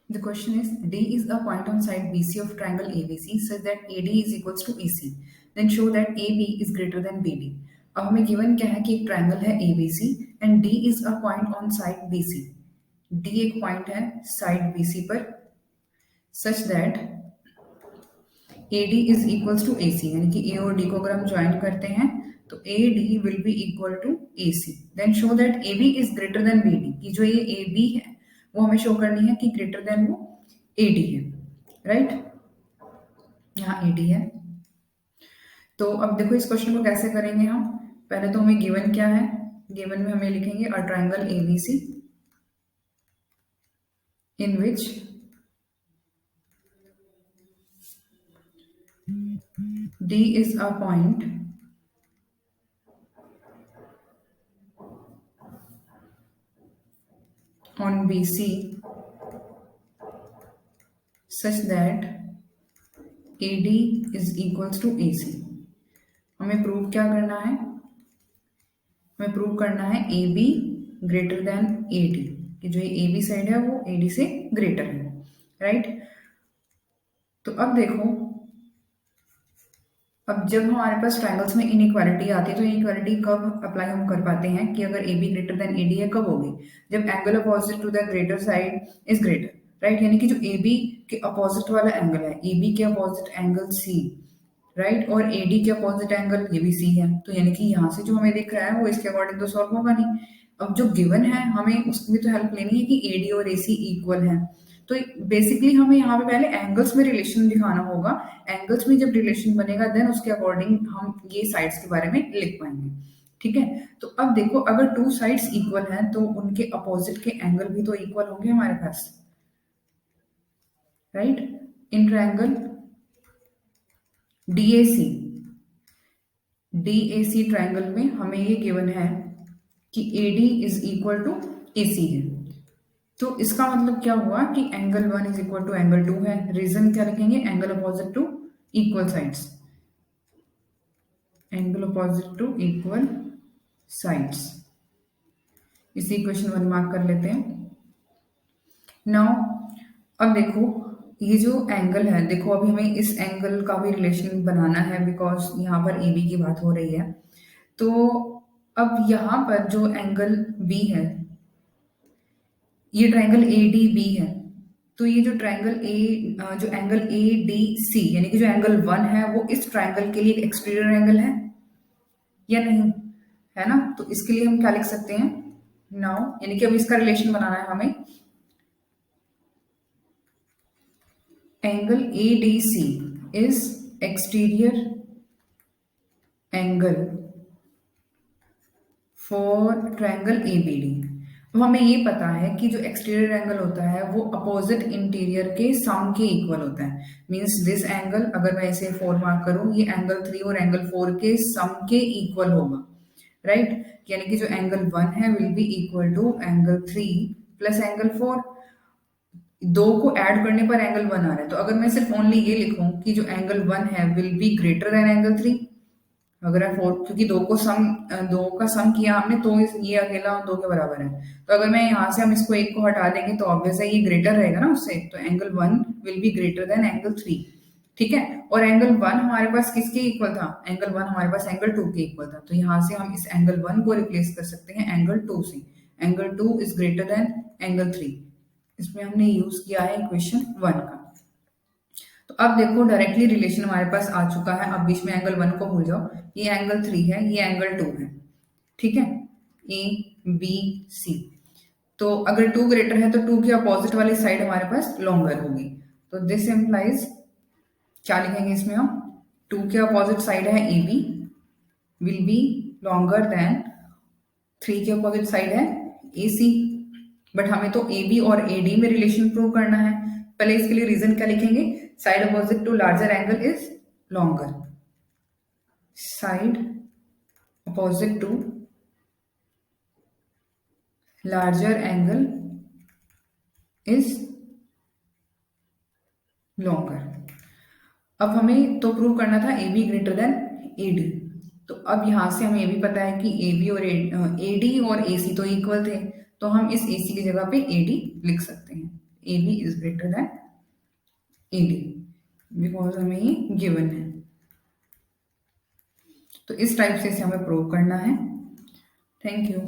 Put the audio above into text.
The question is, D is a point on side BC of triangle ABC such that AD is equals to AC. Then show that AB is greater than BD. अब हमें given क्या है कि एक triangle है ABC and D is a point on side BC. D एक पॉइंट है साइड BC पर such that AD is equals to AC, यानी कि A और D को अगर हम ज्वाइन करते हैं तो AD will be equal to AC. Then show that AB is greater than BD, कि जो ये AB है वो हमें शो करनी है कि ग्रेटर देन वो AD है, राइट? यहाँ AD है. तो अब देखो इस क्वेश्चन को कैसे करेंगे हम. पहले तो हमें गिवन क्या है, गिवन में हमें लिखेंगे a triangle ABC in which D is a point on BC such that AD is equals to AC. हमें प्रूव क्या करना है, हमें प्रूव करना है AB ग्रेटर देन AD, कि जो ये AB साइड है वो AD से ग्रेटर है, राइट? तो अब देखो, अब जब हमारे पास ट्रायंगल्स में इनइक्वालिटी आती है तो इनइक्वालिटी कब अप्लाई हम कर पाते हैं कि अगर AB ग्रेटर देन AD है, कब होगी? जब angle opposite to the greater side is greater, right? यानी कि जो AB के अपोजिट वाला एंगल है, AB के अपोजिट एंगल C, राइट, और AD के अपोजिट एंगल ये भी C है, तो यानी कि यहाँ से जो हमें दिख रहा है वो इसके अकॉर्डिंग तो सॉल्व होगा नहीं. अब जो गिवन है हमें उसकी भी तो हेल्प लेनी है कि AD और AC इक्वल है. तो बेसिकली हमें यहाँ पे पहले एंगल्स में रिलेशन दिखाना होगा. एंगल्स में जब रिलेशन बनेगा देन उसके अकॉर्डिंग हम ये साइड्स के बारे में लिख पाएंगे, ठीक है? तो अब देखो, अगर टू साइड्स इक्वल हैं तो उनके अपोजिट के एंगल भी तो इक्वल होंगे हमारे पास, right? In triangle DAC triangle में हमें ये गिवन है कि AD is equal to AC है. तो इसका मतलब क्या हुआ कि angle 1 is equal to angle 2 है. रीजन क्या लिखेंगे? Angle opposite to equal sides, angle opposite to equal sides. इसी इक्वेशन 1 मार्क कर लेते हैं. नाउ अब देखो ये जो एंगल है, देखो अभी हमें इस एंगल का भी रिलेशन बनाना है बिकॉज यहाँ पर AB की बात हो रही है. तो अब यहाँ पर जो एंगल B है, ये ट्रायंगल ADB है, तो ये जो ट्रायंगल जो एंगल ADC यानी कि जो एंगल 1 है वो इस ट्रायंगल के लिए एक एक्सटीरियर एंगल है या नहीं, है ना? तो इसके लिए हम क्या लिख सकते हैं नाउ, यानी कि अब इसका रिलेशन बनाना है हमें. Angle ADC is exterior angle for triangle ABD. तो हमें ये पता है कि जो एक्सटीरियर एंगल होता है वो अपोजिट इंटीरियर के सम के इक्वल होता है. मींस दिस एंगल, अगर मैं इसे 4 मार्क करूं, ये एंगल 3 और एंगल 4 के सम के इक्वल होगा, राइट? यानी कि जो एंगल 1 है will be equal to angle 3 plus angle 4. दो को ऐड करने पर एंगल 1 आ रहा है, तो अगर मैं सिर्फ ओनली ये लिखूं कि जो एंगल 1 है will be greater than angle 3, अगर है 4, क्योंकि दो का सम किया हमने तो ये अकेला 2 के बराबर है. तो अगर मैं यहाँ से हम इसको एक को हटा देंगे तो ऑब्वियस है ये ग्रेटर रहेगा ना उससे, तो angle 1 will be greater than angle 3, ठीक है? और एंगल 1 हमारे पास किसके इक्वल था? एंगल 1 हमारे पास एंगल 2 के इक्वल था, तो यहाँ से हम इस एंगल 1 को रिप्लेस कर सकते हैं एंगल 2 से. Angle 2 is greater then angle 3. इसमें हमने यूज किया है इक्वेशन 1 का. तो अब देखो डायरेक्टली रिलेशन हमारे पास आ चुका है. अब बीच में एंगल 1 को भूल जाओ, ये एंगल 3 है, ये एंगल 2 है, ठीक है? ABC. तो अगर 2 ग्रेटर है तो 2 के अपोजिट वाली साइड हमारे पास लॉन्गर होगी. तो दिस इम्प्लाइज, क्या लिखेंगे इसमें हम? 2 के अपोजिट साइड है AB will be longer than 3 के अपोजिट साइड है AC. बट हमें तो AB और AD में रिलेशन प्रूव करना है. पहले इसके लिए रीजन क्या लिखेंगे? Side opposite to larger angle is longer. Side opposite to larger angle is longer. अब हमें तो प्रूव करना था AB ग्रेटर देन AD. तो अब यहां से हमें ये भी पता है कि AB और AD और AC तो इक्वल थे, तो हम इस AC की जगह पे AD लिख सकते हैं. A B is greater than A D, because हमें ये गिवन है। तो इस टाइप से इसे हमें प्रूव करना है। Thank you.